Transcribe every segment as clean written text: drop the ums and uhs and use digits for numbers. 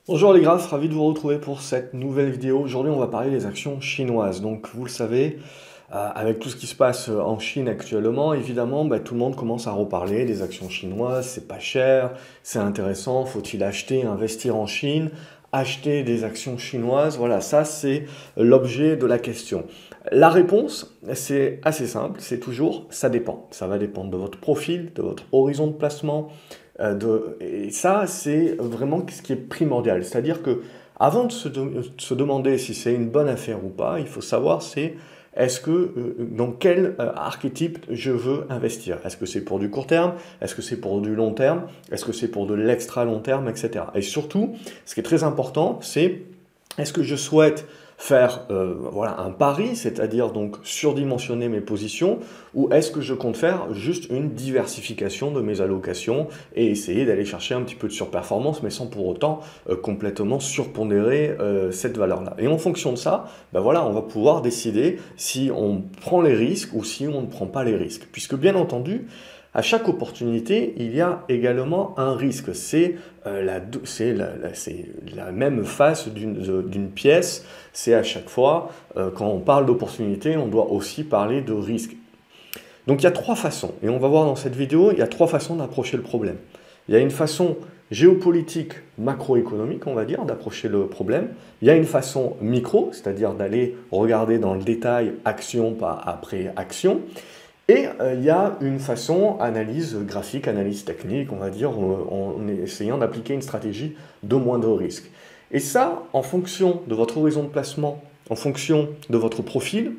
Bonjour les graphes, ravi de vous retrouver pour cette nouvelle vidéo. Aujourd'hui, on va parler des actions chinoises. Donc, vous le savez, avec tout ce qui se passe en Chine actuellement, évidemment, tout le monde commence à reparler des actions chinoises. C'est pas cher, c'est intéressant. Faut-il acheter, investir en Chine, acheter des actions chinoises? Voilà, ça c'est l'objet de la question. La réponse, c'est assez simple. C'est toujours, ça dépend. Ça va dépendre de votre profil, de votre horizon de placement. Et ça, c'est vraiment ce qui est primordial. C'est-à-dire que avant de se demander si c'est une bonne affaire ou pas, il faut savoir c'est est-ce que dans quel archétype je veux investir? Est-ce que c'est pour du court terme? Est-ce que c'est pour du long terme? Est-ce que c'est pour de l'extra long terme, etc. Et surtout, ce qui est très important, c'est est-ce que je souhaite faire voilà, un pari, c'est-à-dire donc surdimensionner mes positions, ou est-ce que je compte faire juste une diversification de mes allocations et essayer d'aller chercher un petit peu de surperformance, mais sans pour autant complètement surpondérer cette valeur-là. Et en fonction de ça, voilà, on va pouvoir décider si on prend les risques ou si on ne prend pas les risques. Puisque bien entendu, à chaque opportunité, il y a également un risque. C'est la même face d'une pièce. C'est à chaque fois, quand on parle d'opportunité, on doit aussi parler de risque. Donc il y a trois façons, et on va voir dans cette vidéo, il y a trois façons d'approcher le problème. Il y a une façon géopolitique, macroéconomique, on va dire, d'approcher le problème. Il y a une façon micro, c'est-à-dire d'aller regarder dans le détail, action par après action. Et il y a une façon, analyse graphique, analyse technique, on va dire, en essayant d'appliquer une stratégie de moindre risque. Et ça, en fonction de votre horizon de placement, en fonction de votre profil,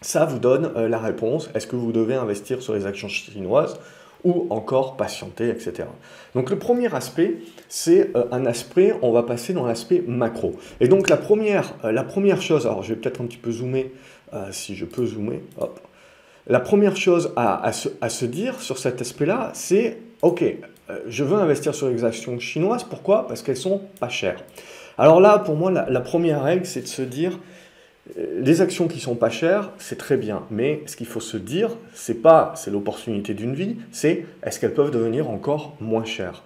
ça vous donne la réponse. Est-ce que vous devez investir sur les actions chinoises ou encore patienter, etc. Donc le premier aspect, c'est un aspect, on va passer dans l'aspect macro. Et donc la première chose, alors je vais peut-être un petit peu zoomer, si je peux zoomer, hop. La première chose à se dire sur cet aspect-là, c'est ok, je veux investir sur les actions chinoises. Pourquoi? Parce qu'elles sont pas chères. Alors là, pour moi, la première règle, c'est de se dire les actions qui sont pas chères, c'est très bien. Mais ce qu'il faut se dire, c'est l'opportunité d'une vie, c'est est-ce qu'elles peuvent devenir encore moins chères.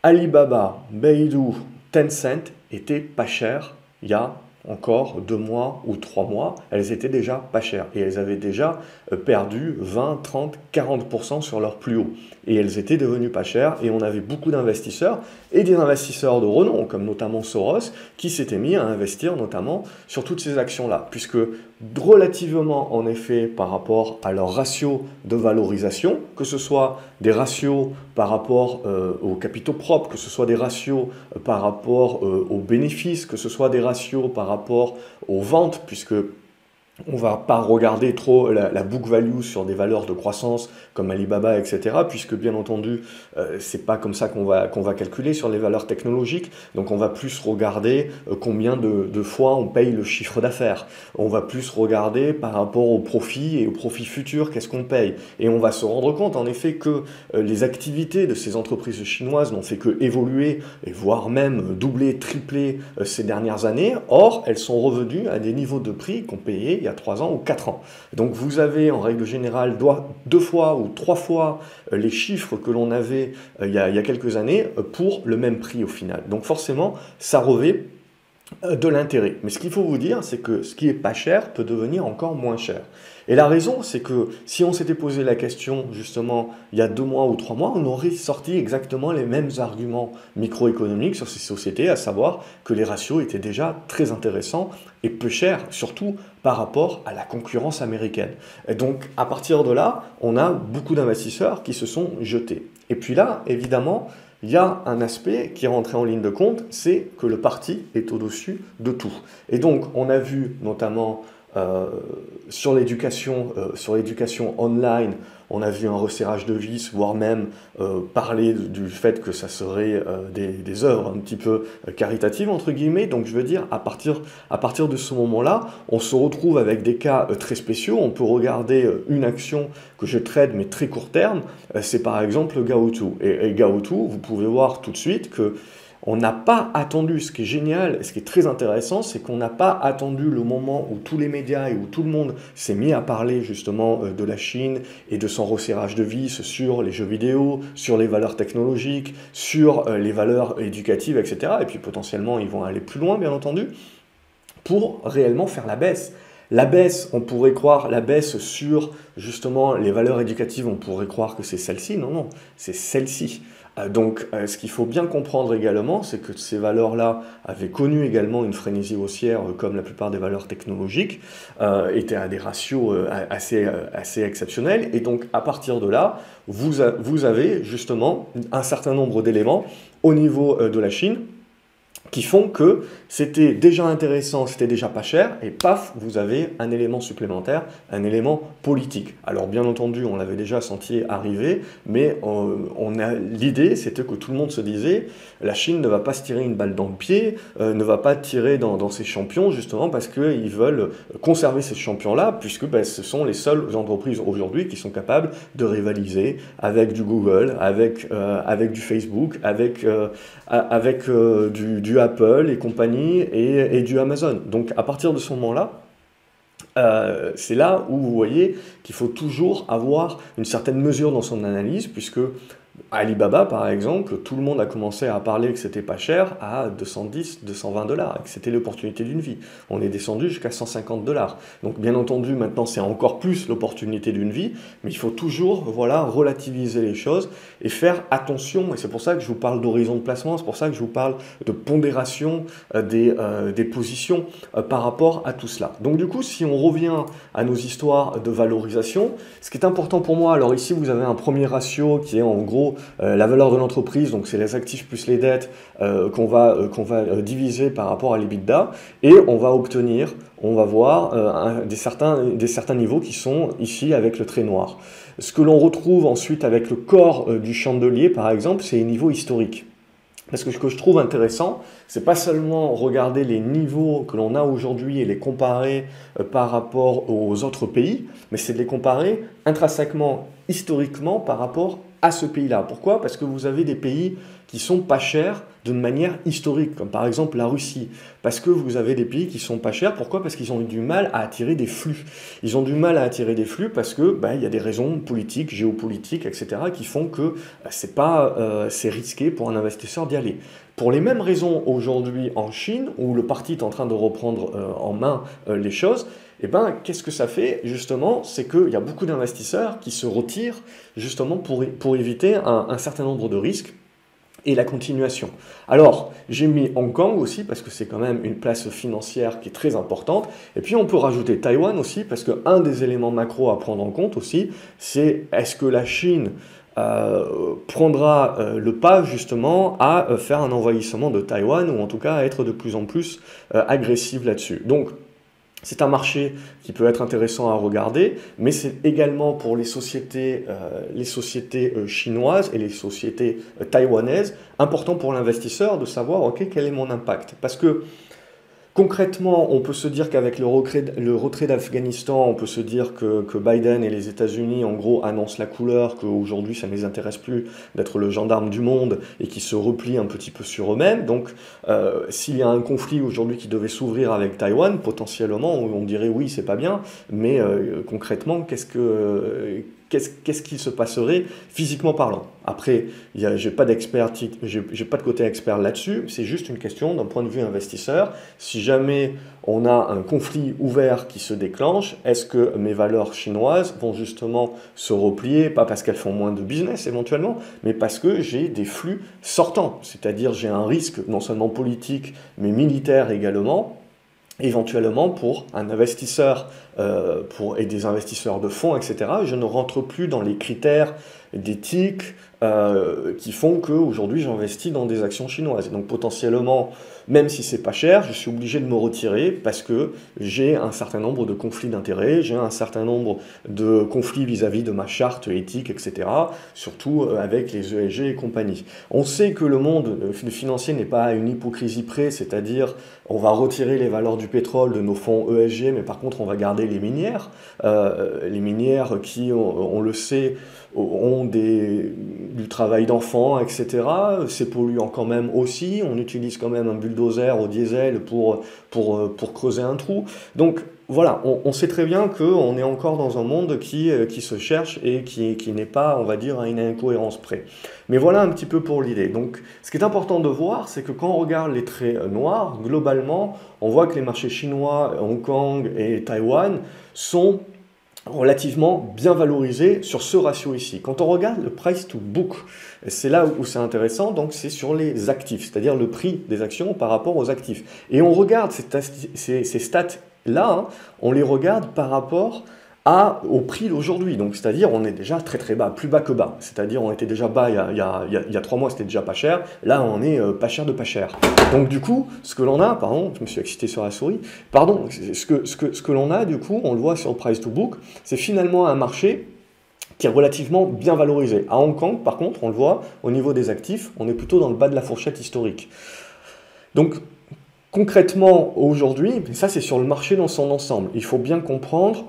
Alibaba, Baidu, Tencent étaient pas chères il y a encore 2 mois ou 3 mois, elles étaient déjà pas chères et elles avaient déjà perdu 20, 30, 40% sur leur plus haut. Et elles étaient devenues pas chères et on avait beaucoup d'investisseurs et des investisseurs de renom, comme notamment Soros, qui s'étaient mis à investir notamment sur toutes ces actions-là, puisque relativement en effet par rapport à leur ratio de valorisation, que ce soit des ratios par rapport aux capitaux propres, que ce soit des ratios par rapport aux bénéfices, que ce soit des ratios par rapport aux ventes, puisque on ne va pas regarder trop la book value sur des valeurs de croissance comme Alibaba, etc. Puisque bien entendu, c'est pas comme ça qu'on va calculer sur les valeurs technologiques. Donc on va plus regarder combien de fois on paye le chiffre d'affaires. On va plus regarder par rapport au profit et au profit futur, qu'est-ce qu'on paye. Et on va se rendre compte en effet que les activités de ces entreprises chinoises n'ont fait que évoluer, et voire même doubler, tripler ces dernières années. Or, elles sont revenues à des niveaux de prix qu'on payait il y a 3 ans ou 4 ans. Donc vous avez en règle générale 2 fois ou 3 fois les chiffres que l'on avait il y a quelques années pour le même prix au final. Donc forcément, ça revêt de l'intérêt. Mais ce qu'il faut vous dire, c'est que ce qui est pas cher peut devenir encore moins cher. Et la raison, c'est que si on s'était posé la question justement il y a 2 mois ou 3 mois, on aurait sorti exactement les mêmes arguments microéconomiques sur ces sociétés, à savoir que les ratios étaient déjà très intéressants et peu chers, surtout par rapport à la concurrence américaine. Et donc à partir de là, on a beaucoup d'investisseurs qui se sont jetés. Et puis là, évidemment, il y a un aspect qui est rentré en ligne de compte, c'est que le parti est au-dessus de tout. Et donc, on a vu notamment sur l'éducation online, on a vu un resserrage de vis, voire même parler du fait que ça serait des œuvres un petit peu caritatives, entre guillemets. Donc je veux dire, à partir de ce moment-là, on se retrouve avec des cas très spéciaux. On peut regarder une action que je trade, mais très court terme, c'est par exemple Gaotu. Et Gaotu, vous pouvez voir tout de suite que on n'a pas attendu, ce qui est génial, et ce qui est très intéressant, c'est qu'on n'a pas attendu le moment où tous les médias et où tout le monde s'est mis à parler justement de la Chine et de son resserrage de vis sur les jeux vidéo, sur les valeurs technologiques, sur les valeurs éducatives, etc. Et puis potentiellement, ils vont aller plus loin, bien entendu, pour réellement faire la baisse. La baisse, on pourrait croire, la baisse sur justement les valeurs éducatives, on pourrait croire que c'est celle-ci. Non, non, c'est celle-ci. Donc, ce qu'il faut bien comprendre également, c'est que ces valeurs-là avaient connu également une frénésie haussière, comme la plupart des valeurs technologiques, étaient à des ratios assez exceptionnels. Et donc, à partir de là, vous avez justement un certain nombre d'éléments au niveau de la Chine qui font que c'était déjà intéressant, c'était déjà pas cher, et paf, vous avez un élément supplémentaire, un élément politique. Alors bien entendu, on l'avait déjà senti arriver, mais l'idée, c'était que tout le monde se disait, la Chine ne va pas se tirer une balle dans le pied, ne va pas tirer dans ses champions, justement parce qu'ils veulent conserver ces champions-là, puisque ce sont les seules entreprises aujourd'hui qui sont capables de rivaliser avec du Google, avec du Facebook, avec du Apple et compagnie et du Amazon. Donc à partir de ce moment-là, c'est là où vous voyez qu'il faut toujours avoir une certaine mesure dans son analyse, puisque Alibaba, par exemple, tout le monde a commencé à parler que c'était pas cher à 210, 220 dollars, et que c'était l'opportunité d'une vie. On est descendu jusqu'à 150 dollars. Donc, bien entendu, maintenant, c'est encore plus l'opportunité d'une vie, mais il faut toujours, voilà, relativiser les choses et faire attention. Et c'est pour ça que je vous parle d'horizon de placement, c'est pour ça que je vous parle de pondération des positions par rapport à tout cela. Donc, du coup, si on revient à nos histoires de valorisation, ce qui est important pour moi, alors ici, vous avez un premier ratio qui est en gros la valeur de l'entreprise, donc c'est les actifs plus les dettes qu'on va diviser par rapport à l'EBITDA, et on va obtenir, on va voir des certains niveaux qui sont ici avec le trait noir. Ce que l'on retrouve ensuite avec le corps du chandelier, par exemple, c'est les niveaux historiques. Parce que ce que je trouve intéressant, c'est pas seulement regarder les niveaux que l'on a aujourd'hui et les comparer par rapport aux autres pays, mais c'est de les comparer intrinsèquement, historiquement par rapport à ce pays-là. Pourquoi? Parce que vous avez des pays qui sont pas chers d'une manière historique, comme par exemple la Russie. Parce que vous avez des pays qui sont pas chers. Pourquoi? Parce qu'ils ont eu du mal à attirer des flux. Ils ont du mal à attirer des flux parce que il y a des raisons politiques, géopolitiques, etc. qui font que c'est risqué pour un investisseur d'y aller. Pour les mêmes raisons aujourd'hui en Chine, où le parti est en train de reprendre en main les choses, qu'est-ce que ça fait justement? C'est qu'il y a beaucoup d'investisseurs qui se retirent justement pour éviter un certain nombre de risques et la continuation. Alors, j'ai mis Hong Kong aussi, parce que c'est quand même une place financière qui est très importante. Et puis, on peut rajouter Taïwan aussi, parce qu'un des éléments macro à prendre en compte aussi, c'est est-ce que la Chine prendra le pas justement à faire un envahissement de Taïwan, ou en tout cas à être de plus en plus agressive là-dessus. Donc, c'est un marché qui peut être intéressant à regarder, mais c'est également pour les sociétés chinoises et les sociétés taïwanaises important pour l'investisseur de savoir quel est mon impact. Parce que concrètement, on peut se dire qu'avec le retrait d'Afghanistan, on peut se dire que Biden et les États-Unis, en gros, annoncent la couleur, qu'aujourd'hui, ça ne les intéresse plus d'être le gendarme du monde et qui se replient un petit peu sur eux-mêmes. Donc, s'il y a un conflit aujourd'hui qui devait s'ouvrir avec Taïwan, potentiellement, on dirait oui, c'est pas bien, mais concrètement, qu'est-ce qui se passerait physiquement parlant? Après, j'ai pas de côté expert là-dessus, c'est juste une question d'un point de vue investisseur. Si jamais on a un conflit ouvert qui se déclenche, est-ce que mes valeurs chinoises vont justement se replier, pas parce qu'elles font moins de business éventuellement, mais parce que j'ai des flux sortants, c'est-à-dire j'ai un risque non seulement politique, mais militaire également, éventuellement pour un investisseur et des investisseurs de fonds, etc. Je ne rentre plus dans les critères d'éthique qui font qu'aujourd'hui j'investis dans des actions chinoises. Et donc potentiellement, même si c'est pas cher, je suis obligé de me retirer parce que j'ai un certain nombre de conflits d'intérêts, j'ai un certain nombre de conflits vis-à-vis de ma charte éthique, etc. Surtout avec les ESG et compagnie. On sait que le monde financier n'est pas à une hypocrisie près, c'est-à-dire on va retirer les valeurs du pétrole de nos fonds ESG, mais par contre on va garder regardez les minières. Les minières qui, on le sait, ont du travail d'enfants, etc. C'est polluant quand même aussi. On utilise quand même un bulldozer au diesel pour creuser un trou. Donc voilà, on sait très bien qu'on est encore dans un monde qui se cherche et qui n'est pas, on va dire, à une incohérence près. Mais voilà un petit peu pour l'idée. Donc ce qui est important de voir, c'est que quand on regarde les traits noirs, globalement, on voit que les marchés chinois, Hong Kong et Taïwan sont relativement bien valorisés sur ce ratio ici. Quand on regarde le price to book, c'est là où c'est intéressant, donc c'est sur les actifs, c'est-à-dire le prix des actions par rapport aux actifs. Et on regarde ces stats-là, hein, on les regarde par rapport au prix d'aujourd'hui. Donc, c'est-à-dire, on est déjà très très bas, plus bas que bas. C'est-à-dire, on était déjà bas il y a 3 mois, c'était déjà pas cher. Là, on est pas cher de pas cher. Donc, du coup, ce que l'on a, pardon, je me suis excité sur la souris, pardon, ce que l'on a, du coup, on le voit sur le price to book, c'est finalement un marché qui est relativement bien valorisé. À Hong Kong, par contre, on le voit, au niveau des actifs, on est plutôt dans le bas de la fourchette historique. Donc, concrètement, aujourd'hui, ça c'est sur le marché dans son ensemble, il faut bien comprendre,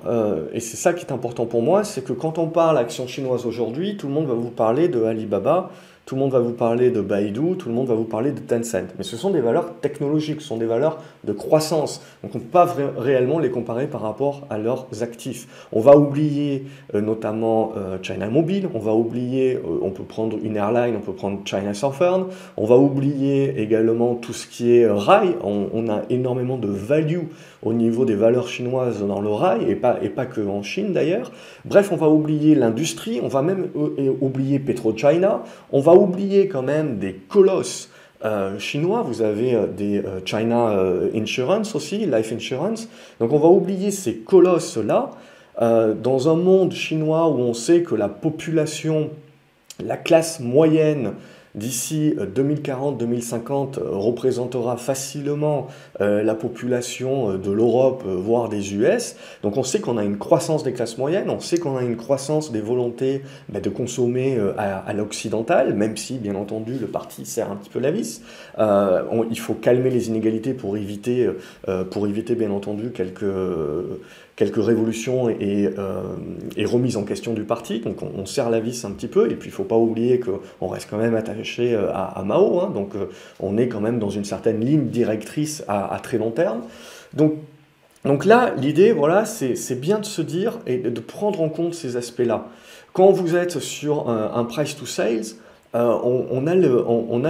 et c'est ça qui est important pour moi, c'est que quand on parle action chinoise aujourd'hui, tout le monde va vous parler de Alibaba, tout le monde va vous parler de Baidu, tout le monde va vous parler de Tencent. Mais ce sont des valeurs technologiques, ce sont des valeurs de croissance. Donc on ne peut pas réellement les comparer par rapport à leurs actifs. On va oublier notamment China Mobile, on va oublier, on peut prendre une airline, on peut prendre China Southern, on va oublier également tout ce qui est rail. On a énormément de value au niveau des valeurs chinoises dans le rail, et pas que en Chine d'ailleurs. Bref, on va oublier l'industrie, on va même oublier PetroChina, on va oublier quand même des colosses chinois, vous avez des China Insurance aussi, Life Insurance, donc on va oublier ces colosses-là, dans un monde chinois où on sait que la population, la classe moyenne, d'ici 2040-2050 représentera facilement la population de l'Europe, voire des US. Donc on sait qu'on a une croissance des classes moyennes, on sait qu'on a une croissance des volontés de consommer à l'occidental, même si bien entendu le parti serre un petit peu la vis. Il faut calmer les inégalités pour éviter bien entendu quelques révolutions et remises en question du parti, donc on serre la vis un petit peu, et puis il ne faut pas oublier qu'on reste quand même attaché à Mao, hein, donc on est quand même dans une certaine ligne directrice à très long terme. Donc là, l'idée, voilà, c'est bien de se dire et de prendre en compte ces aspects-là. Quand vous êtes sur un price to sales, on a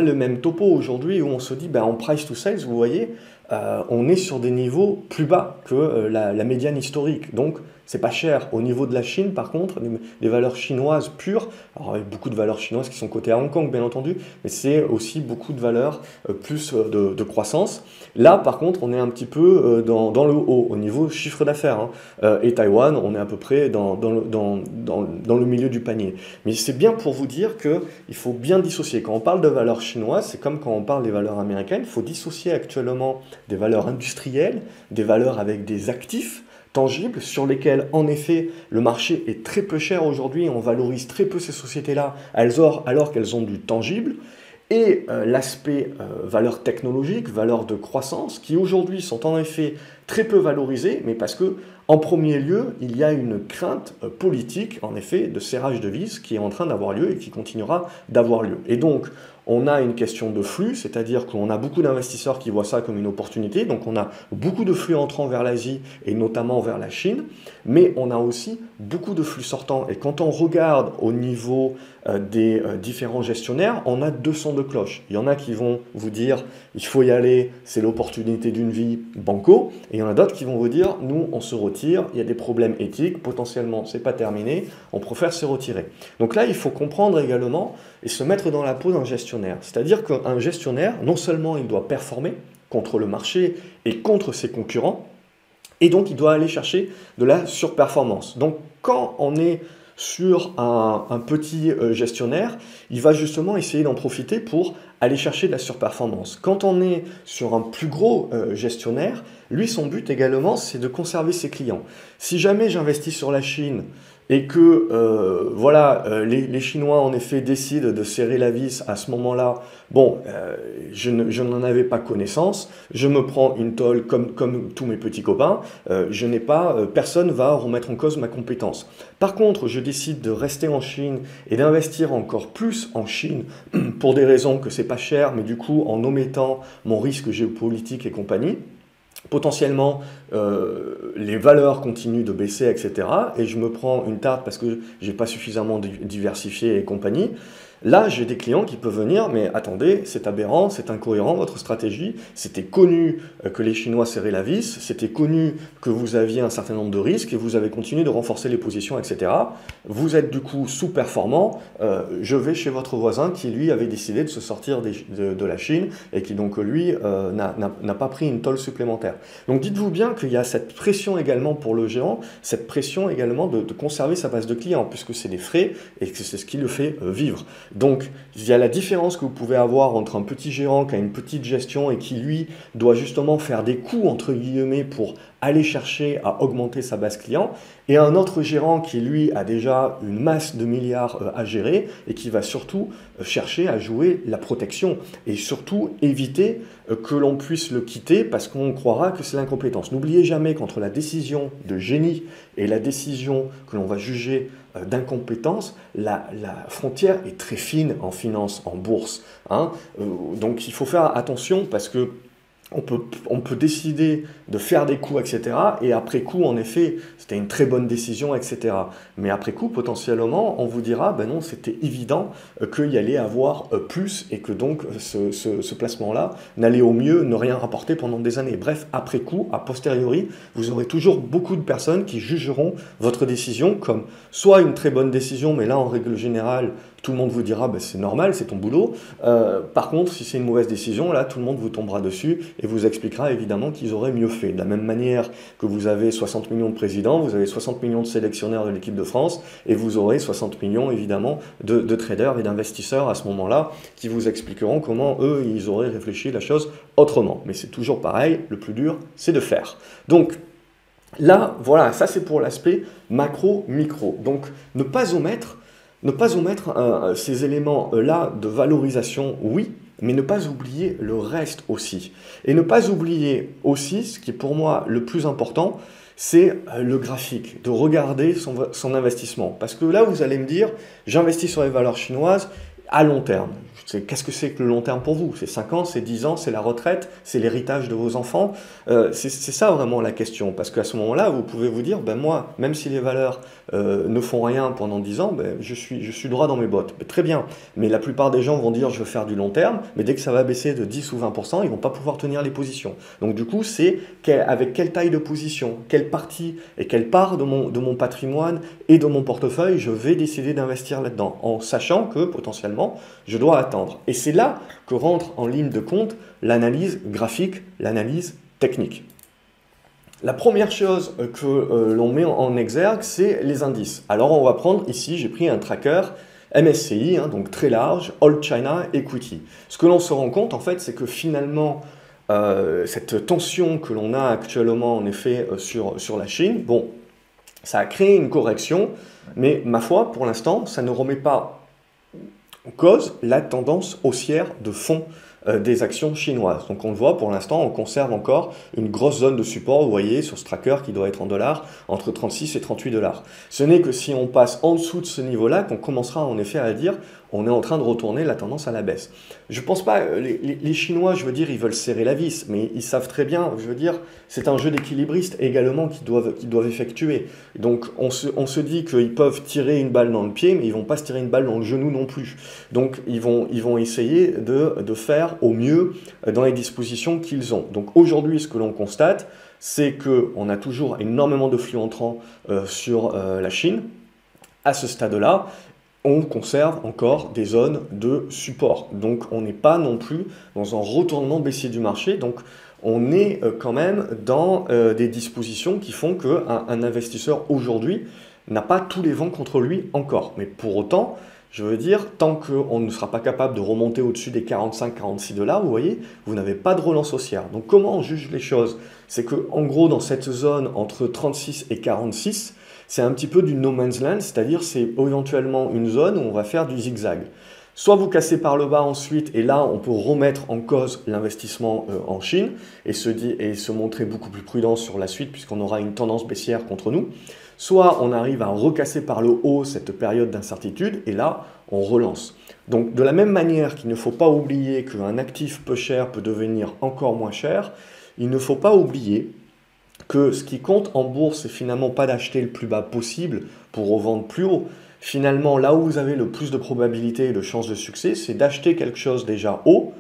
le même topo aujourd'hui où on se dit, en price to sales, vous voyez, on est sur des niveaux plus bas que la médiane historique. Donc, c'est pas cher. Au niveau de la Chine, par contre, des valeurs chinoises pures, alors il y a beaucoup de valeurs chinoises qui sont cotées à Hong Kong, bien entendu, mais c'est aussi beaucoup de valeurs plus de croissance. Là, par contre, on est un petit peu dans le haut, au niveau chiffre d'affaires. Hein. Et Taïwan, on est à peu près dans le milieu du panier. Mais c'est bien pour vous dire qu'il faut bien dissocier. Quand on parle de valeurs chinoises, c'est comme quand on parle des valeurs américaines, il faut dissocier actuellement des valeurs industrielles, des valeurs avec des actifs tangibles sur lesquels, en effet, le marché est très peu cher aujourd'hui, on valorise très peu ces sociétés-là alors qu'elles ont du tangible, et l'aspect valeurs technologiques, valeurs de croissance, qui aujourd'hui sont en effet très peu valorisées, mais parce que, en premier lieu, il y a une crainte politique, en effet, de serrage de vis qui est en train d'avoir lieu et qui continuera d'avoir lieu. Et donc, on a une question de flux, c'est-à-dire qu'on a beaucoup d'investisseurs qui voient ça comme une opportunité, donc on a beaucoup de flux entrants vers l'Asie et notamment vers la Chine, mais on a aussi beaucoup de flux sortants. Et quand on regarde au niveau des différents gestionnaires, on a deux sons de cloche. Il y en a qui vont vous dire « il faut y aller, c'est l'opportunité d'une vie, banco », et il y en a d'autres qui vont vous dire « nous, on se retire, il y a des problèmes éthiques, potentiellement, c'est pas terminé, on préfère se retirer ». Donc là, il faut comprendre également et se mettre dans la peau d'un gestionnaire. C'est-à-dire qu'un gestionnaire, non seulement il doit performer contre le marché et contre ses concurrents, et donc il doit aller chercher de la surperformance. Donc quand on est sur un petit gestionnaire, il va justement essayer d'en profiter pour aller chercher de la surperformance. Quand on est sur un plus gros gestionnaire, lui, son but également, c'est de conserver ses clients. Si jamais j'investis sur la Chine, et que voilà, les Chinois en effet décident de serrer la vis à ce moment-là, bon, je n'en avais pas connaissance, je me prends une tôle comme tous mes petits copains, personne va remettre en cause ma compétence. Par contre, je décide de rester en Chine et d'investir encore plus en Chine pour des raisons que c'est pas cher, mais du coup en omettant mon risque géopolitique et compagnie. Potentiellement, les valeurs continuent de baisser, etc. Et je me prends une tarte parce que j'ai pas suffisamment diversifié et compagnie. Là, j'ai des clients qui peuvent venir, mais attendez, c'est aberrant, c'est incohérent votre stratégie. C'était connu que les Chinois serraient la vis, c'était connu que vous aviez un certain nombre de risques et vous avez continué de renforcer les positions, etc. Vous êtes du coup sous-performant. Je vais chez votre voisin qui, lui, avait décidé de se sortir de la Chine et qui, donc, lui, n'a pas pris une tôle supplémentaire. Donc, dites-vous bien qu'il y a cette pression également pour le géant, cette pression également de conserver sa base de clients, puisque c'est des frais et que c'est ce qui le fait vivre. Donc, il y a la différence que vous pouvez avoir entre un petit gérant qui a une petite gestion et qui, lui, doit justement faire des coûts, entre guillemets, pour aller chercher à augmenter sa base client, et un autre gérant qui, lui, a déjà une masse de milliards à gérer et qui va surtout chercher à jouer la protection et surtout éviter que l'on puisse le quitter parce qu'on croira que c'est l'incompétence. N'oubliez jamais qu'entre la décision de génie et la décision que l'on va juger d'incompétence, la frontière est très fine en finance, en bourse. Hein. Donc il faut faire attention parce que on peut décider de faire des coups, etc. Et après coup, en effet, c'était une très bonne décision, etc. Mais après coup, potentiellement, on vous dira, ben non, c'était évident qu'il y allait avoir plus et que donc ce placement-là n'allait au mieux ne rien rapporter pendant des années. Bref, après coup, a posteriori, vous aurez toujours beaucoup de personnes qui jugeront votre décision comme soit une très bonne décision, mais là, en règle générale, tout le monde vous dira, ben, c'est normal, c'est ton boulot. Par contre, si c'est une mauvaise décision, là, tout le monde vous tombera dessus et vous expliquera évidemment qu'ils auraient mieux fait. De la même manière que vous avez 60 millions de présidents, vous avez 60 millions de sélectionneurs de l'équipe de France et vous aurez 60 millions évidemment de traders et d'investisseurs à ce moment-là qui vous expliqueront comment eux, ils auraient réfléchi la chose autrement. Mais c'est toujours pareil, le plus dur, c'est de faire. Donc, là, voilà, ça c'est pour l'aspect macro-micro. Donc, ne pas omettre ces éléments-là de valorisation, oui, mais ne pas oublier le reste aussi. Et ne pas oublier aussi, ce qui est pour moi le plus important, c'est le graphique, de regarder son investissement. Parce que là, vous allez me dire, j'investis sur les valeurs chinoises à long terme. Qu'est-ce que c'est que le long terme pour vous? C'est 5 ans, c'est 10 ans, c'est la retraite, c'est l'héritage de vos enfants. C'est ça vraiment la question. Parce qu'à ce moment-là, vous pouvez vous dire, ben moi, même si les valeurs ne font rien pendant 10 ans, ben je suis droit dans mes bottes. Ben, très bien. Mais la plupart des gens vont dire, je veux faire du long terme, mais dès que ça va baisser de 10 ou 20%, ils ne vont pas pouvoir tenir les positions. Donc du coup, c'est avec quelle taille de position, quelle partie et quelle part de mon patrimoine et de mon portefeuille je vais décider d'investir là-dedans, en sachant que potentiellement, je dois attendre. Et c'est là que rentre en ligne de compte l'analyse graphique, l'analyse technique. La première chose que l'on met en exergue, c'est les indices. Alors on va prendre ici, j'ai pris un tracker MSCI, hein, donc très large, All China Equity. Ce que l'on se rend compte en fait, c'est que finalement, cette tension que l'on a actuellement en effet sur la Chine, bon, ça a créé une correction, mais ma foi, pour l'instant, ça ne remet pas en cause la tendance haussière de fond des actions chinoises. Donc on le voit, pour l'instant, on conserve encore une grosse zone de support, vous voyez, sur ce tracker qui doit être en dollars, entre 36 et 38 dollars. Ce n'est que si on passe en dessous de ce niveau-là qu'on commencera en effet à dire on est en train de retourner la tendance à la baisse. Je ne pense pas, les Chinois, je veux dire, ils veulent serrer la vis, mais ils savent très bien, je veux dire, c'est un jeu d'équilibristes également qu'ils doivent effectuer. Donc on se dit qu'ils peuvent tirer une balle dans le pied, mais ils ne vont pas se tirer une balle dans le genou non plus. Donc ils vont essayer de faire au mieux dans les dispositions qu'ils ont. Donc aujourd'hui, ce que l'on constate, c'est qu'on a toujours énormément de flux entrants sur la Chine. À ce stade-là, on conserve encore des zones de support. Donc on n'est pas non plus dans un retournement baissier du marché. Donc on est quand même dans des dispositions qui font qu'un investisseur aujourd'hui n'a pas tous les vents contre lui encore. Mais pour autant, je veux dire, tant qu'on ne sera pas capable de remonter au-dessus des 45-46 dollars, vous voyez, vous n'avez pas de relance haussière. Donc comment on juge les choses? C'est qu'en gros, dans cette zone entre 36 et 46, c'est un petit peu du no man's land, c'est-à-dire c'est éventuellement une zone où on va faire du zigzag. Soit vous cassez par le bas ensuite, et là on peut remettre en cause l'investissement en Chine et se montrer beaucoup plus prudent sur la suite puisqu'on aura une tendance baissière contre nous. Soit on arrive à recasser par le haut cette période d'incertitude et là on relance. Donc de la même manière qu'il ne faut pas oublier qu'un actif peu cher peut devenir encore moins cher, il ne faut pas oublier que ce qui compte en bourse, c'est finalement pas d'acheter le plus bas possible pour revendre plus haut. Finalement, là où vous avez le plus de probabilité et de chances de succès, c'est d'acheter quelque chose déjà haut,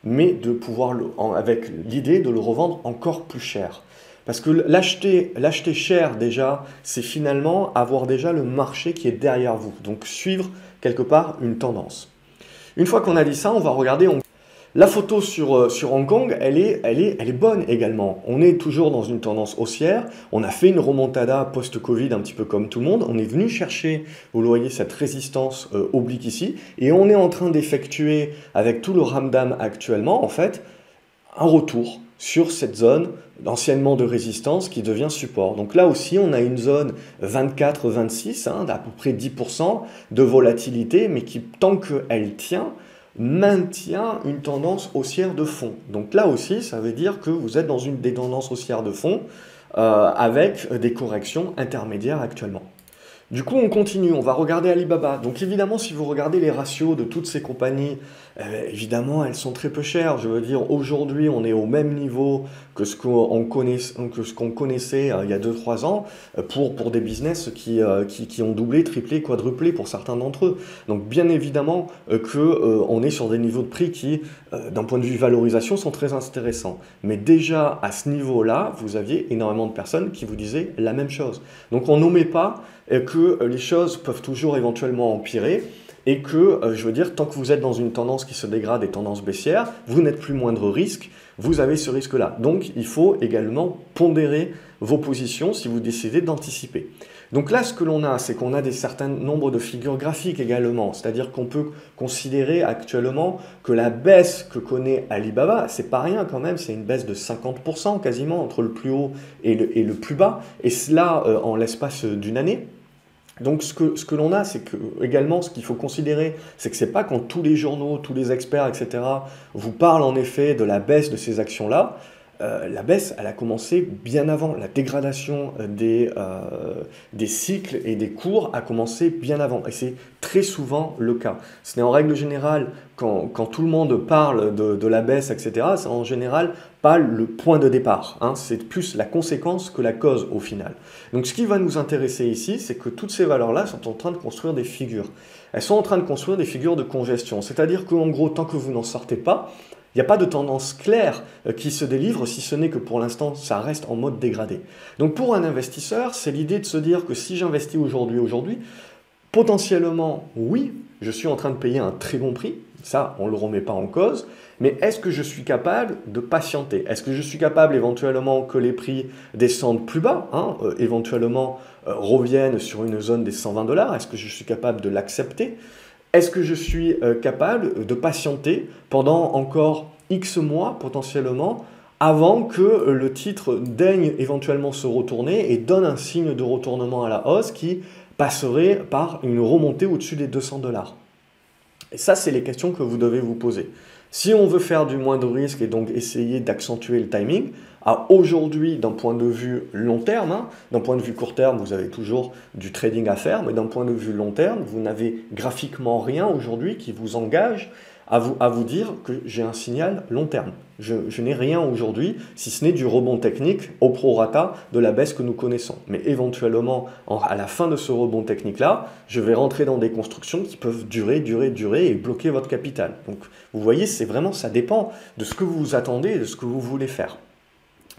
mais de pouvoir, avec l'idée de le revendre encore plus cher. Parce que l'acheter cher déjà, c'est finalement avoir déjà le marché qui est derrière vous. Donc suivre quelque part une tendance. Une fois qu'on a dit ça, on va regarder... La photo sur Hong Kong, elle est bonne également. On est toujours dans une tendance haussière. On a fait une remontada post-Covid un petit peu comme tout le monde. On est venu chercher, vous le voyez, cette résistance oblique ici. Et on est en train d'effectuer, avec tout le ramdam actuellement, en fait, un retour sur cette zone anciennement de résistance qui devient support. Donc là aussi, on a une zone 24-26, d'à peu près 10% de volatilité, mais qui, tant qu'elle tient, maintient une tendance haussière de fond. Donc là aussi, ça veut dire que vous êtes dans une des tendances haussières de fond avec des corrections intermédiaires actuellement. Du coup, on continue, on va regarder Alibaba. Donc évidemment, si vous regardez les ratios de toutes ces compagnies, évidemment, elles sont très peu chères. Je veux dire, aujourd'hui, on est au même niveau que ce qu'on connaissait il y a 2-3 ans pour des business qui ont doublé, triplé, quadruplé pour certains d'entre eux. Donc bien évidemment qu'on est sur des niveaux de prix qui, d'un point de vue valorisation, sont très intéressants. Mais déjà, à ce niveau-là, vous aviez énormément de personnes qui vous disaient la même chose. Donc on n'omet pas que les choses peuvent toujours éventuellement empirer et que, je veux dire, tant que vous êtes dans une tendance qui se dégrade et tendance baissière, vous n'êtes plus moindre risque, vous avez ce risque-là. Donc, il faut également pondérer vos positions si vous décidez d'anticiper. Donc là, ce que l'on a, c'est qu'on a des certains nombres de figures graphiques également, c'est-à-dire qu'on peut considérer actuellement que la baisse que connaît Alibaba, c'est pas rien quand même, c'est une baisse de 50% quasiment entre le plus haut et le plus bas, et cela en l'espace d'une année. Donc ce que l'on a, c'est que également ce qu'il faut considérer, c'est que c'est pas quand tous les journaux, tous les experts, etc. vous parlent en effet de la baisse de ces actions-là. La baisse, elle a commencé bien avant. La dégradation des cycles et des cours a commencé bien avant. Et c'est très souvent le cas. Ce n'est en règle générale, quand tout le monde parle de la baisse, etc., c'est en général pas le point de départ. C'est plus la conséquence que la cause au final. Donc ce qui va nous intéresser ici, c'est que toutes ces valeurs-là sont en train de construire des figures. Elles sont en train de construire des figures de congestion. C'est-à-dire qu'en gros, tant que vous n'en sortez pas, il n'y a pas de tendance claire qui se délivre, si ce n'est que pour l'instant, ça reste en mode dégradé. Donc pour un investisseur, c'est l'idée de se dire que si j'investis aujourd'hui, potentiellement, oui, je suis en train de payer un très bon prix, ça, on ne le remet pas en cause, mais est-ce que je suis capable de patienter? Est-ce que je suis capable éventuellement que les prix descendent plus bas, éventuellement reviennent sur une zone des 120 $? Est-ce que je suis capable de l'accepter? Est-ce que je suis capable de patienter pendant encore X mois potentiellement avant que le titre daigne éventuellement se retourner et donne un signe de retournement à la hausse qui passerait par une remontée au-dessus des 200 $? Et ça, c'est les questions que vous devez vous poser. Si on veut faire du moins de risque et donc essayer d'accentuer le timing, à aujourd'hui, d'un point de vue long terme, d'un point de vue court terme, vous avez toujours du trading à faire, mais d'un point de vue long terme, vous n'avez graphiquement rien aujourd'hui qui vous engage à vous dire que j'ai un signal long terme. Je n'ai rien aujourd'hui, si ce n'est du rebond technique au prorata de la baisse que nous connaissons. Mais éventuellement, à la fin de ce rebond technique-là, je vais rentrer dans des constructions qui peuvent durer et bloquer votre capital. Donc, vous voyez, c'est vraiment, ça dépend de ce que vous vous attendez et de ce que vous voulez faire.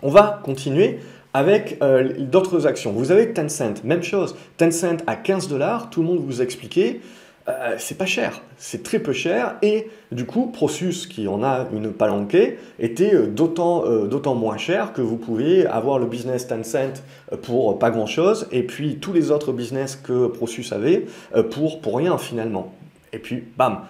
On va continuer avec d'autres actions. Vous avez Tencent, même chose. Tencent à 15 $, tout le monde vous expliquait, c'est pas cher, c'est très peu cher, et du coup, Prosus, qui en a une palanquée, était d'autant moins cher que vous pouviez avoir le business Tencent pour pas grand-chose, et puis tous les autres business que Prosus avait pour rien finalement. Et puis, bam,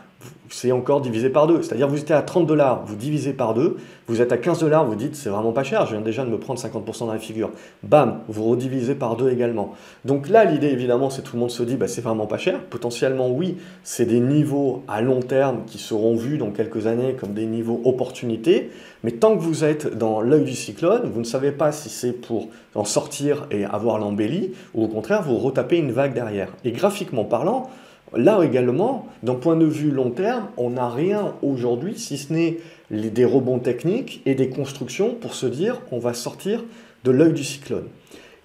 c'est encore divisé par 2. C'est-à-dire vous étiez à 30 $, vous divisez par 2, vous êtes à 15 $, vous dites c'est vraiment pas cher, je viens déjà de me prendre 50% dans la figure. Bam, vous redivisez par 2 également. Donc là, l'idée évidemment, c'est tout le monde se dit bah, c'est vraiment pas cher. Potentiellement, oui, c'est des niveaux à long terme qui seront vus dans quelques années comme des niveaux opportunités. Mais tant que vous êtes dans l'œil du cyclone, vous ne savez pas si c'est pour en sortir et avoir l'embellie, ou au contraire, vous retapez une vague derrière. Et graphiquement parlant, là également, d'un point de vue long terme, on n'a rien aujourd'hui, si ce n'est des rebonds techniques et des constructions pour se dire on va sortir de l'œil du cyclone.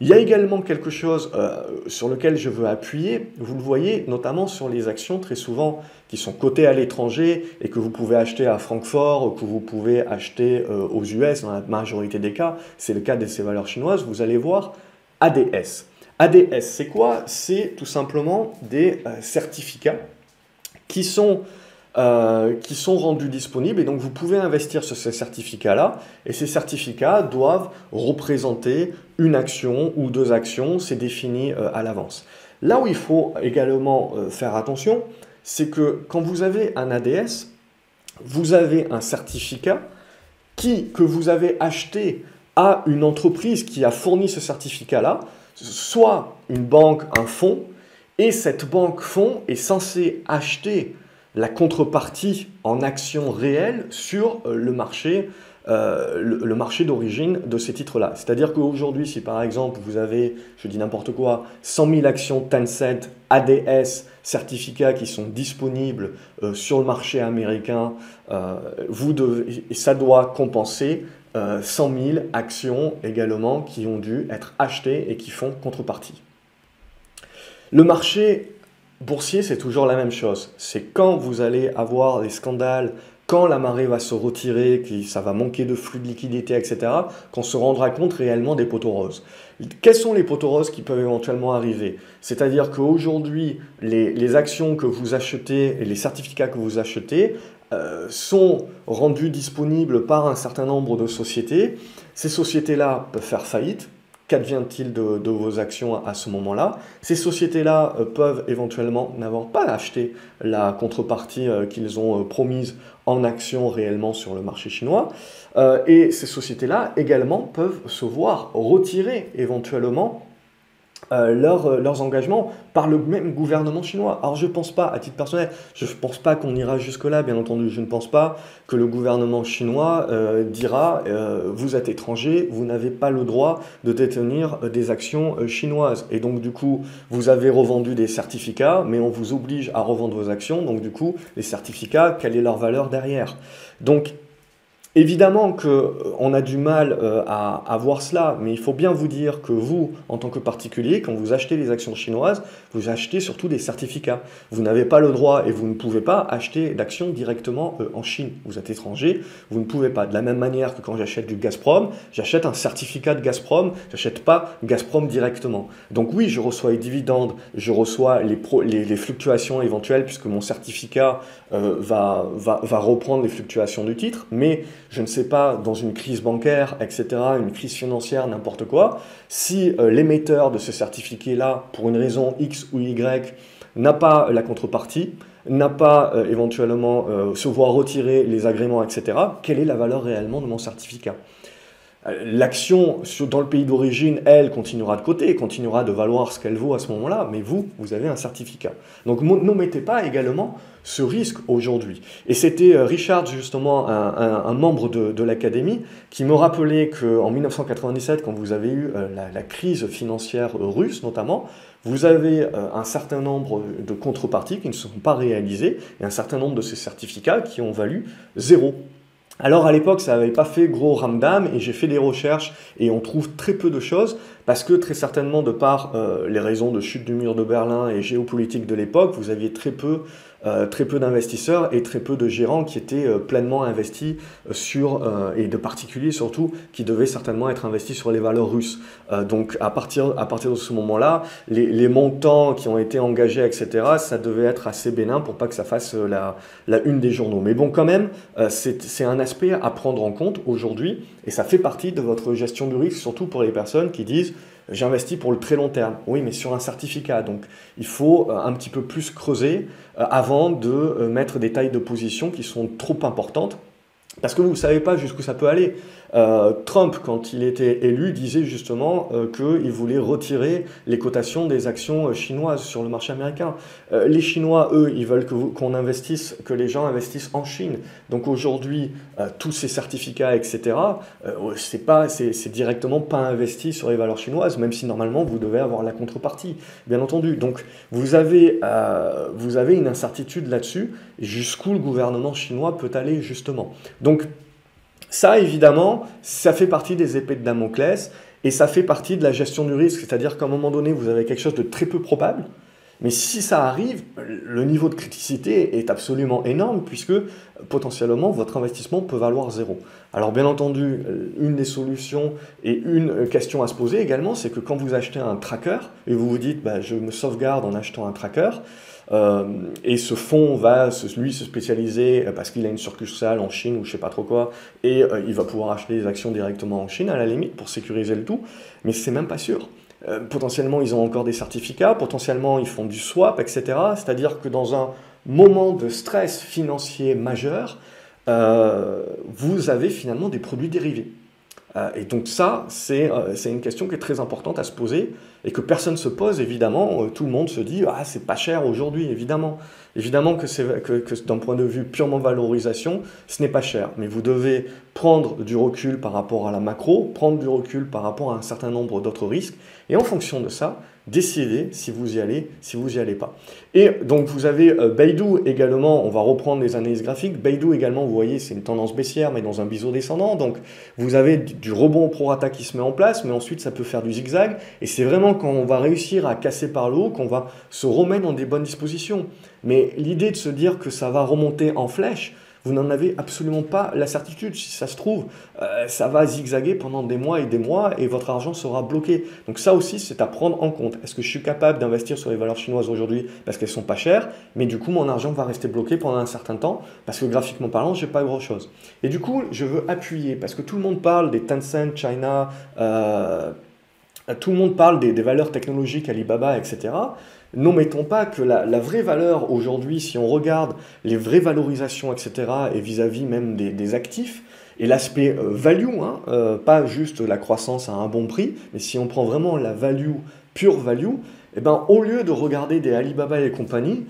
Il y a également quelque chose sur lequel je veux appuyer, vous le voyez notamment sur les actions très souvent qui sont cotées à l'étranger et que vous pouvez acheter à Francfort, que vous pouvez acheter aux US dans la majorité des cas, c'est le cas de ces valeurs chinoises, vous allez voir ADS. ADS, c'est quoi? C'est tout simplement des certificats qui sont rendus disponibles et donc vous pouvez investir sur ces certificats-là et ces certificats doivent représenter une action ou 2 actions, c'est défini à l'avance. Là où il faut également faire attention, c'est que quand vous avez un ADS, vous avez un certificat que vous avez acheté à une entreprise qui a fourni ce certificat-là, soit une banque, un fonds, et cette banque-fonds est censée acheter la contrepartie en actions réelles sur le marché d'origine de ces titres-là. C'est-à-dire qu'aujourd'hui, si par exemple vous avez, je dis n'importe quoi, 100 000 actions Tencent ADS certificats qui sont disponibles sur le marché américain, ça doit compenser 100 000 actions également qui ont dû être achetées et qui font contrepartie. Le marché boursier, c'est toujours la même chose. C'est quand vous allez avoir des scandales, quand la marée va se retirer, que ça va manquer de flux de liquidité, etc., qu'on se rendra compte réellement des poteaux roses. Quels sont les poteaux roses qui peuvent éventuellement arriver? C'est-à-dire qu'aujourd'hui, les actions que vous achetez et les certificats que vous achetez sont rendus disponibles par un certain nombre de sociétés. Ces sociétés-là peuvent faire faillite. Qu'advient-il de vos actions à ce moment-là? Ces sociétés-là peuvent éventuellement n'avoir pas acheté la contrepartie qu'ils ont promise en actions réellement sur le marché chinois. Et ces sociétés-là également peuvent se voir retirer éventuellement leurs engagements par le même gouvernement chinois. Alors je ne pense pas, à titre personnel, je ne pense pas qu'on ira jusque-là, bien entendu. Je ne pense pas que le gouvernement chinois dira vous êtes étranger, vous n'avez pas le droit de détenir des actions chinoises. Et donc du coup, vous avez revendu des certificats, mais on vous oblige à revendre vos actions. Donc du coup, les certificats, quelle est leur valeur derrière? Donc évidemment qu'on a du mal à voir cela, mais il faut bien vous dire que vous, en tant que particulier, quand vous achetez les actions chinoises, vous achetez surtout des certificats. Vous n'avez pas le droit et vous ne pouvez pas acheter d'actions directement en Chine. Vous êtes étranger, vous ne pouvez pas. De la même manière que quand j'achète du Gazprom, j'achète un certificat de Gazprom, j'achète pas Gazprom directement. Donc oui, je reçois les dividendes, je reçois les fluctuations éventuelles puisque mon certificat va reprendre les fluctuations du titre, mais je ne sais pas, dans une crise bancaire, etc., une crise financière, n'importe quoi, si l'émetteur de ce certificat-là, pour une raison X ou Y, n'a pas la contrepartie, n'a pas éventuellement se voit retirer les agréments, etc., quelle est la valeur réellement de mon certificat? L'action dans le pays d'origine, elle, continuera de coter, continuera de valoir ce qu'elle vaut à ce moment-là, mais vous avez un certificat. Donc n'omettez pas également ce risque aujourd'hui. Et c'était Richard, justement, un membre de l'Académie, qui me rappelait qu'en 1997, quand vous avez eu la crise financière russe notamment, vous avez un certain nombre de contreparties qui ne sont pas réalisées et un certain nombre de ces certificats qui ont valu 0. Alors à l'époque, ça n'avait pas fait gros ramdam et j'ai fait des recherches et on trouve très peu de choses parce que très certainement de par les raisons de chute du mur de Berlin et géopolitique de l'époque, vous aviez très peu d'investisseurs et très peu de gérants qui étaient pleinement investis et de particuliers surtout, qui devaient certainement être investis sur les valeurs russes. Donc à partir de ce moment-là, les montants qui ont été engagés, etc., ça devait être assez bénin pour pas que ça fasse la une des journaux. Mais bon, quand même, c'est un aspect à prendre en compte aujourd'hui et ça fait partie de votre gestion du risque, surtout pour les personnes qui disent j'investis pour le très long terme. Oui, mais sur un certificat. Donc, il faut un petit peu plus creuser avant de mettre des tailles de position qui sont trop importantes. Parce que vous ne savez pas jusqu'où ça peut aller. Trump, quand il était élu, disait justement qu'il voulait retirer les cotations des actions chinoises sur le marché américain. Les Chinois, eux, ils veulent qu'on investisse, que les gens investissent en Chine. Donc aujourd'hui, tous ces certificats, etc., c'est directement pas investi sur les valeurs chinoises, même si normalement vous devez avoir la contrepartie, bien entendu. Donc vous avez une incertitude là-dessus, jusqu'où le gouvernement chinois peut aller justement. Donc ça, évidemment, ça fait partie des épées de Damoclès et ça fait partie de la gestion du risque. C'est-à-dire qu'à un moment donné, vous avez quelque chose de très peu probable, mais si ça arrive, le niveau de criticité est absolument énorme puisque potentiellement votre investissement peut valoir zéro. Alors bien entendu, une des solutions et une question à se poser également, c'est que quand vous achetez un tracker et vous vous dites bah, je me sauvegarde en achetant un tracker, et ce fonds va lui se spécialiser parce qu'il a une succursale en Chine ou je sais pas trop quoi, et il va pouvoir acheter des actions directement en Chine à la limite pour sécuriser le tout, mais c'est même pas sûr. Potentiellement ils ont encore des certificats, potentiellement ils font du swap, etc. C'est-à-dire que dans un moment de stress financier majeur, vous avez finalement des produits dérivés. Et donc ça, c'est une question qui est très importante à se poser et que personne ne se pose, évidemment. Tout le monde se dit « Ah, c'est pas cher aujourd'hui, évidemment. » Évidemment que d'un point de vue purement valorisation, ce n'est pas cher. Mais vous devez prendre du recul par rapport à la macro, prendre du recul par rapport à un certain nombre d'autres risques, et en fonction de ça, décider si vous y allez, si vous y allez pas. Et donc vous avez Baidu également, on va reprendre les analyses graphiques. Baidu également, vous voyez, c'est une tendance baissière, mais dans un biseau descendant. Donc vous avez du rebond pro rata qui se met en place, mais ensuite ça peut faire du zigzag. Et c'est vraiment quand on va réussir à casser par le haut qu'on va se remettre dans des bonnes dispositions. Mais l'idée de se dire que ça va remonter en flèche, vous n'en avez absolument pas la certitude. Si ça se trouve, ça va zigzaguer pendant des mois et votre argent sera bloqué. Donc ça aussi, c'est à prendre en compte. Est-ce que je suis capable d'investir sur les valeurs chinoises aujourd'hui parce qu'elles sont pas chères, mais du coup, mon argent va rester bloqué pendant un certain temps parce que graphiquement parlant, j'ai pas grand-chose. Et du coup, je veux appuyer parce que tout le monde parle des Tencent, China, tout le monde parle des valeurs technologiques, Alibaba, etc. N'omettons pas que la vraie valeur aujourd'hui, si on regarde les vraies valorisations, etc., et vis-à-vis même des actifs, et l'aspect value, pas juste la croissance à un bon prix, mais si on prend vraiment la value, pure value, eh ben, au lieu de regarder des Alibaba et compagnie,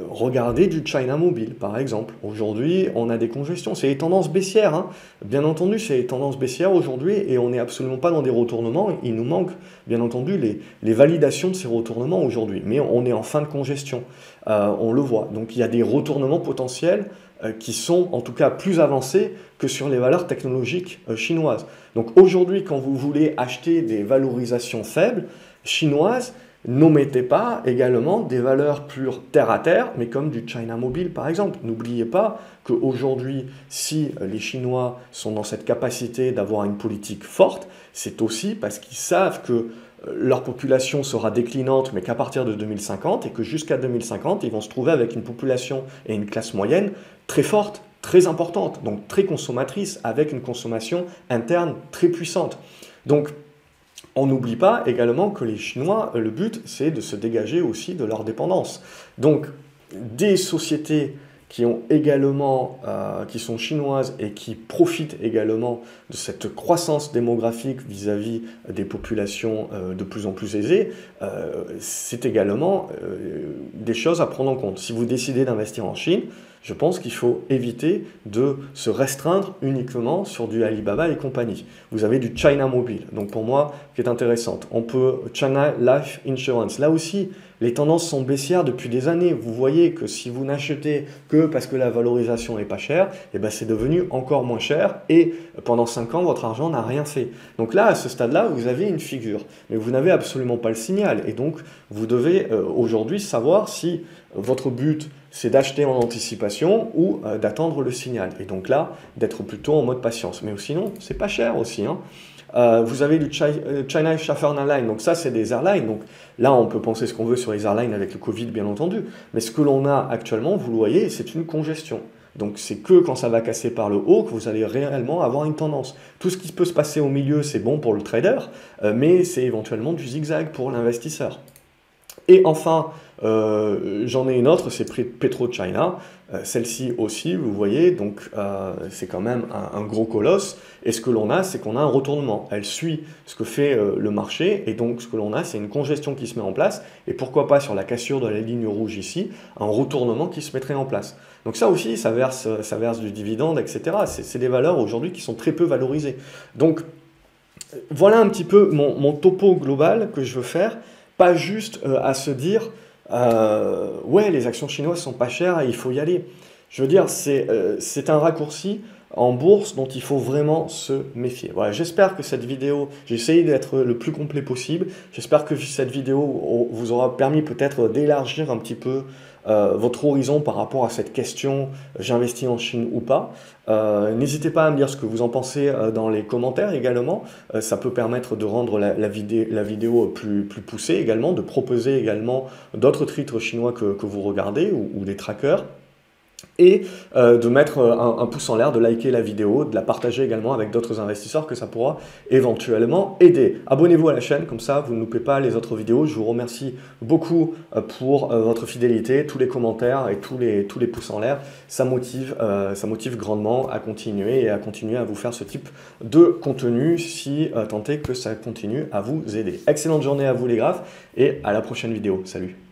regardez du China Mobile, par exemple. Aujourd'hui, on a des congestions. C'est les tendances baissières. Hein. Bien entendu, c'est les tendances baissières aujourd'hui et on n'est absolument pas dans des retournements. Il nous manque, bien entendu, les validations de ces retournements aujourd'hui. Mais on est en fin de congestion. On le voit. Donc, il y a des retournements potentiels qui sont, en tout cas, plus avancés que sur les valeurs technologiques chinoises. Donc, aujourd'hui, quand vous voulez acheter des valorisations faibles chinoises, n'omettez pas également des valeurs pures terre à terre, mais comme du China Mobile par exemple. N'oubliez pas qu'aujourd'hui, si les Chinois sont dans cette capacité d'avoir une politique forte, c'est aussi parce qu'ils savent que leur population sera déclinante, mais qu'à partir de 2050, et que jusqu'à 2050, ils vont se trouver avec une population et une classe moyenne très forte, très importante, donc très consommatrice, avec une consommation interne très puissante. Donc, on n'oublie pas également que les Chinois, le but, c'est de se dégager aussi de leur dépendance. Donc, des sociétés qui ont également, qui sont chinoises et qui profitent également de cette croissance démographique vis-à-vis des populations de plus en plus aisées, c'est également des choses à prendre en compte. Si vous décidez d'investir en Chine, je pense qu'il faut éviter de se restreindre uniquement sur du Alibaba et compagnie. Vous avez du China Mobile, donc pour moi, qui est intéressante. On peut China Life Insurance. Là aussi, les tendances sont baissières depuis des années. Vous voyez que si vous n'achetez que parce que la valorisation n'est pas chère, eh ben c'est devenu encore moins cher et pendant 5 ans, votre argent n'a rien fait. Donc là, à ce stade-là, vous avez une figure, mais vous n'avez absolument pas le signal. Et donc, vous devez aujourd'hui savoir si votre but, c'est d'acheter en anticipation ou d'attendre le signal. Et donc là, d'être plutôt en mode patience. Mais sinon, c'est pas cher aussi. Hein. Vous avez du China Southern Airlines, donc ça c'est des airlines, donc là on peut penser ce qu'on veut sur les airlines avec le Covid bien entendu, mais ce que l'on a actuellement, vous le voyez, c'est une congestion. Donc c'est que quand ça va casser par le haut que vous allez réellement avoir une tendance. Tout ce qui peut se passer au milieu, c'est bon pour le trader, mais c'est éventuellement du zigzag pour l'investisseur. Et enfin, j'en ai une autre, c'est PetroChina. Celle-ci aussi, vous voyez, donc c'est quand même un gros colosse. Et ce que l'on a, c'est qu'on a un retournement. Elle suit ce que fait le marché, et donc ce que l'on a, c'est une congestion qui se met en place. Et pourquoi pas sur la cassure de la ligne rouge ici, un retournement qui se mettrait en place. Donc ça aussi, ça verse du dividende, etc. C'est des valeurs aujourd'hui qui sont très peu valorisées. Donc voilà un petit peu mon topo global que je veux faire. Pas juste à se dire, ouais, les actions chinoises sont pas chères et il faut y aller. Je veux dire, c'est un raccourci en bourse dont il faut vraiment se méfier. Voilà, j'espère que cette vidéo, j'ai essayé d'être le plus complet possible. J'espère que cette vidéo vous aura permis peut-être d'élargir un petit peu votre horizon par rapport à cette question, j'investis en Chine ou pas. N'hésitez pas à me dire ce que vous en pensez dans les commentaires également. Ça peut permettre de rendre la vidéo plus poussée également, de proposer également d'autres titres chinois que vous regardez ou des trackers. Et de mettre un pouce en l'air, de liker la vidéo, de la partager également avec d'autres investisseurs que ça pourra éventuellement aider. Abonnez-vous à la chaîne, comme ça vous ne loupez pas les autres vidéos. Je vous remercie beaucoup pour votre fidélité, tous les commentaires et tous les pouces en l'air. Ça motive grandement à continuer et à continuer à vous faire ce type de contenu si tant est que ça continue à vous aider. Excellente journée à vous les graphes et à la prochaine vidéo. Salut!